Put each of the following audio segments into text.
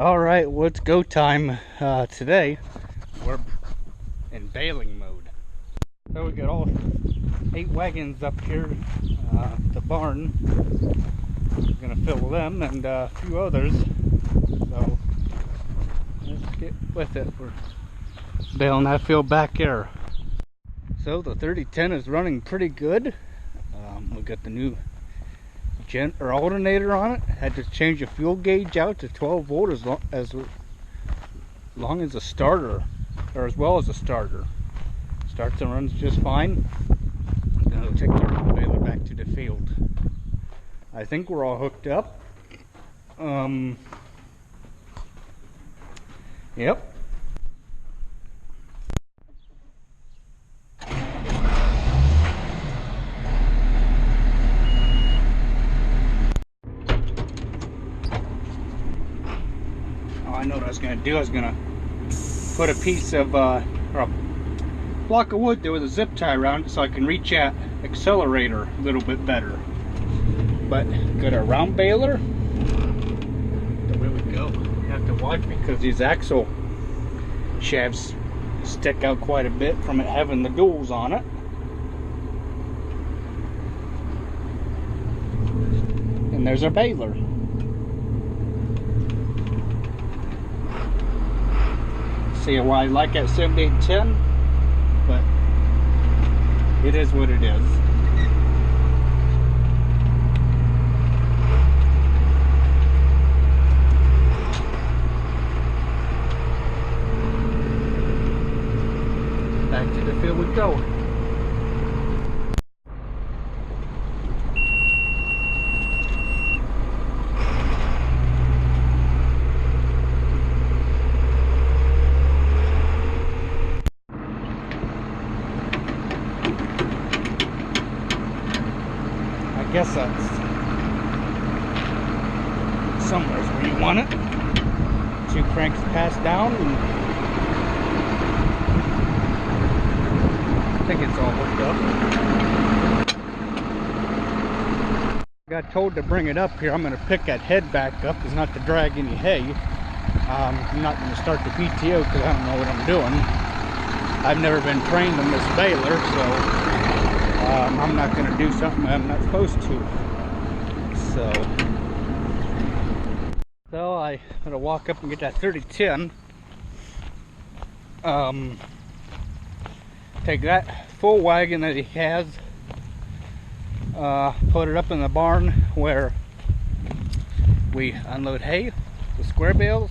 All right, well, it's go time. Today we're in baling mode. So we got all 8 wagons up here at the barn. We're gonna fill them and a few others. So let's get with it. We're baling that field back here. So the 3010 is running pretty good. We got the new alternator on it. Had to change the fuel gauge out to 12 volt as long as a starter, or as well as a starter. Starts and runs just fine. Then I'll take the baler back to the field. I think we're all hooked up. Yep. I know what I was going to do. I was going to put a piece of, or a block of wood there with a zip tie around it so I can reach that accelerator a little bit better. But got a round baler. There we go. You have to watch because these axle shafts stick out quite a bit from it having the duals on it. And there's our baler. See why I like that 7810, but it is what it is. Back to the field we go. I guess that's somewhere where you want it. 2 cranks pass down, and I think it's all hooked up. I got told to bring it up here. I'm going to pick that head back up, is not to drag any hay. I'm not going to start the PTO because I don't know what I'm doing. I've never been trained on this baler, so I'm not going to do something I'm not supposed to. So I'm going to walk up and get that 3010. Take that full wagon that he has, put it up in the barn where we unload hay, the square bales,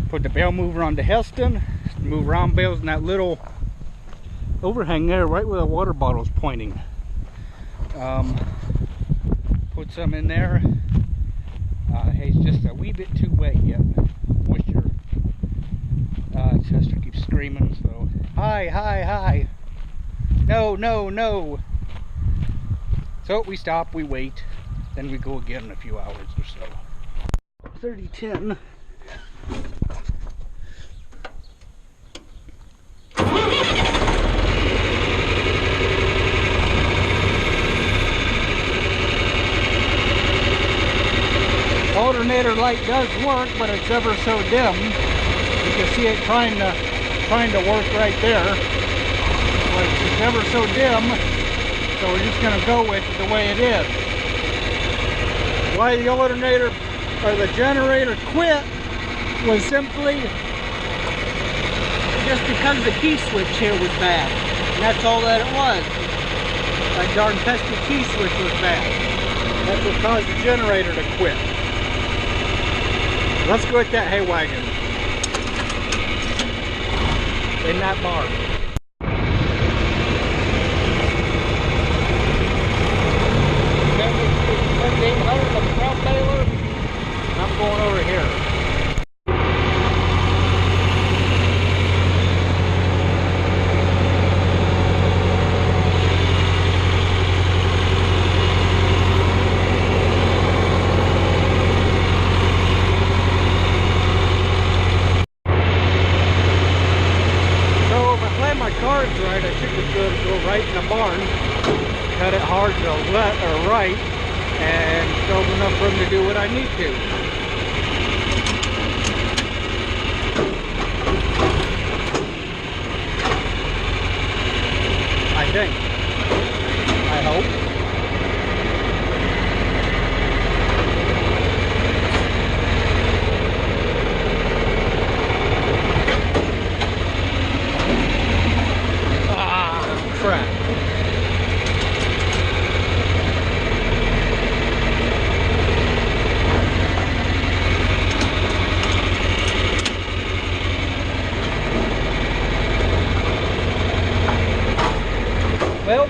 put the bale mover on the Heston, move round bales in that little overhang there right where the water bottle's pointing. Put some in there. Hay's just a wee bit too wet yet. Moisture. Chester keeps screaming, so hi, hi, hi. No, no, no. So we stop, we wait, then we go again in a few hours or so. 3010. Alternator light does work, but it's ever so dim. You can see it trying to work right there, but it's ever so dim. So we're just going to go with it the way it is. Why the alternator or the generator quit was simply just because the key switch here was bad, and that's all that it was. That darn pesky key switch was bad. That's what caused the generator to quit. Let's go at that hay wagon in that barn. I'm going over here. Right, I should just go right in the barn, cut it hard to the left or right, and show enough room to do what I need to. I think. I hope. Ah, crap. Well, I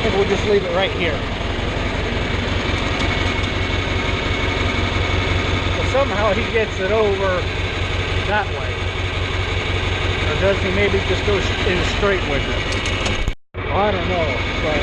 think we'll just leave it right here. But somehow he gets it over that way. Or does he maybe just go in straight with it? Well, I don't know, but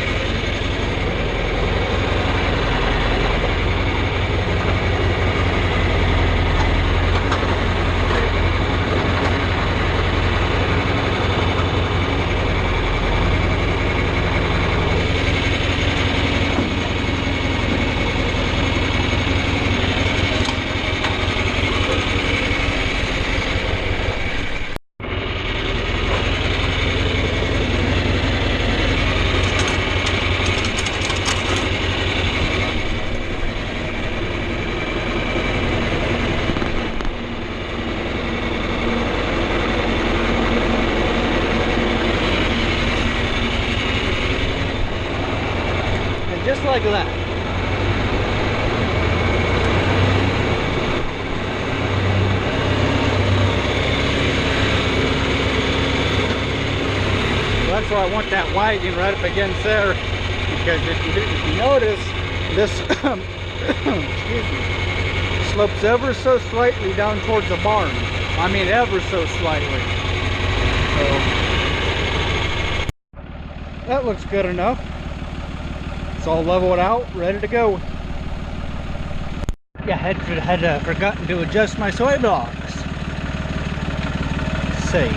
just like that. Well, that's why I want that wagon right up against there, because if you notice, this excuse me, slopes ever so slightly down towards the barn. I mean, ever so slightly. So that looks good enough. It's all leveled out, ready to go. Yeah, I had forgotten to adjust my soy blocks. Let's see.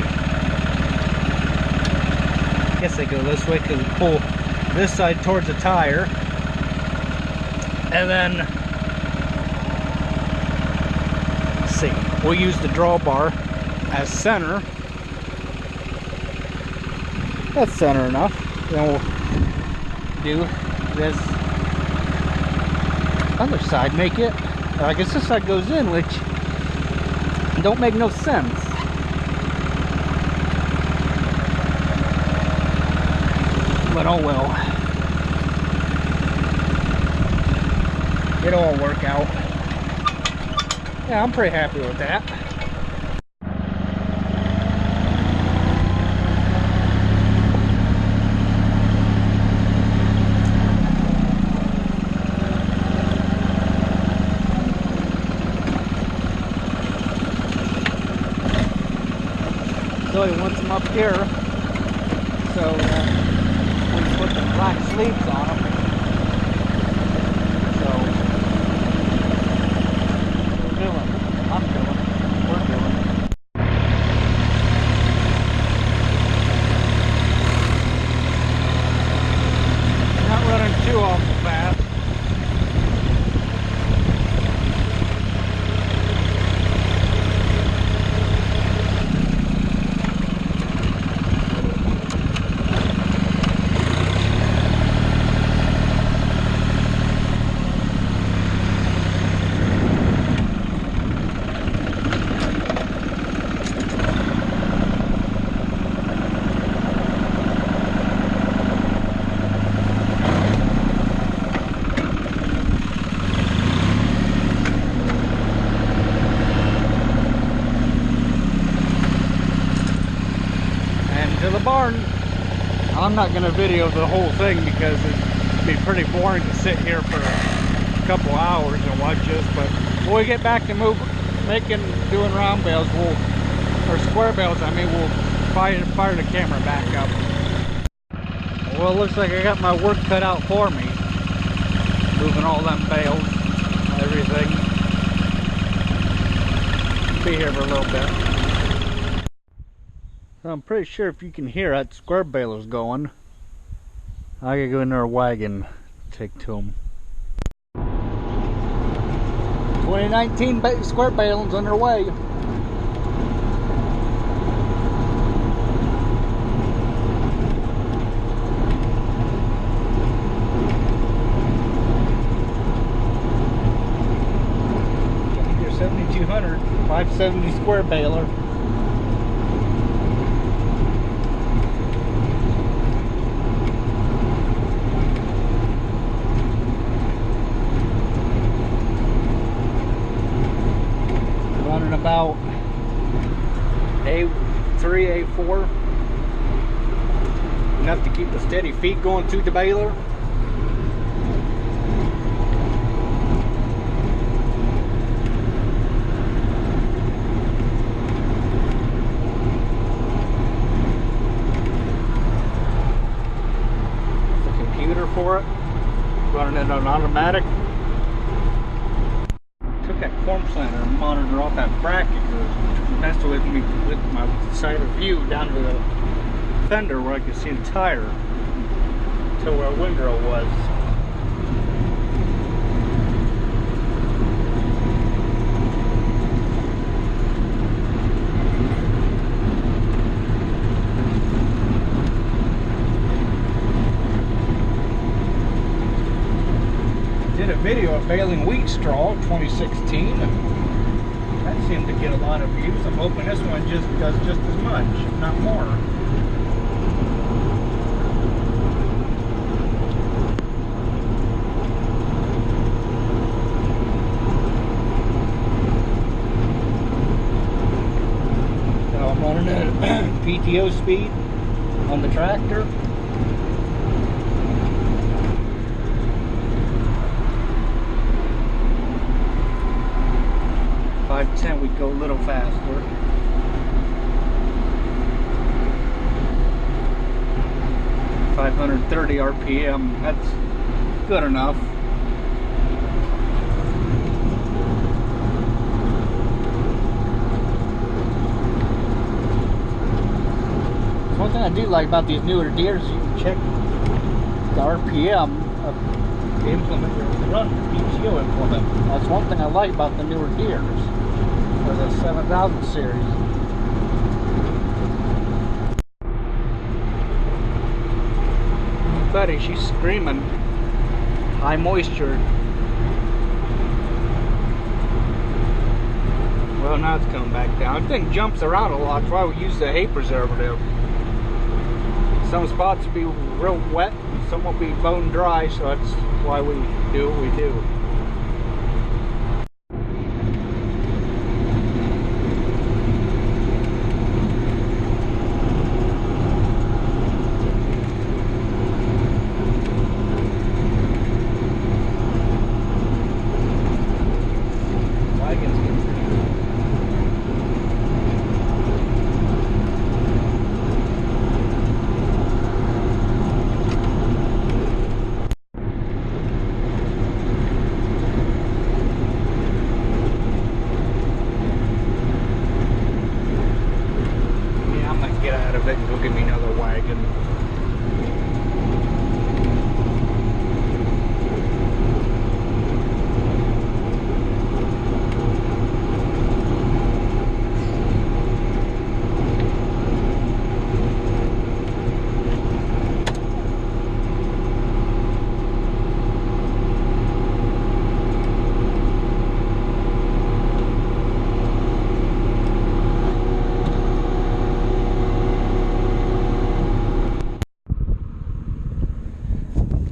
I guess they go this way because we pull this side towards the tire. And then, let's see, we'll use the drawbar as center. That's center enough. Then we'll do this other side, make it, I guess this side goes in, which don't make no sense. But oh well, it'll all work out. Yeah, I'm pretty happy with that. So he wants them up here, so we put the black sleeves on them. So we're doing, we're doing. Not running too awful fast. To the barn. I'm not going to video the whole thing because it'd be pretty boring to sit here for a couple hours and watch this, but when we get back to doing round bales, or square bales, I mean, we'll fire the camera back up. Well, it looks like I got my work cut out for me, moving all them bales, everything. Be here for a little bit. So I'm pretty sure if you can hear that square baler's going, I gotta go in our wagon, take to them. 2019 square baling's on their way. Your 7200 570 square baler. Running about A3, A4, enough to keep the steady feet going through the baler. The computer for it, running it on automatic. Took that form slanter and monitor off that bracket. It was messing with me with my side of view down to the fender where I could see the tire to where a windrow was. Did a video of baling wheat straw 2016. That seemed to get a lot of views. I'm hoping this one just does just as much, if not more. So I'm running at PTO speed on the tractor. 510, we go a little faster. .530 RPM, that's good enough. One thing I do like about these newer Deeres, you can check the RPM of the implement you're running, the PTO implement. That's one thing I like about the newer Deeres. For the 7000 series. Buddy, she's screaming. High moisture. Well, now it's coming back down. The thing jumps around a lot. That's why we use the hay preservative. Some spots will be real wet, and some will be bone dry, so that's why we do what we do. They can go get me another wagon.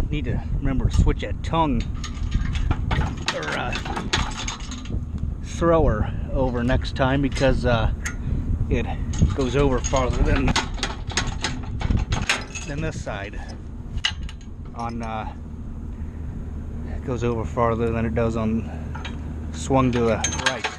Need to remember to switch that tongue or thrower over next time, because it goes over farther than this side. On it goes over farther than it does on swung to the right.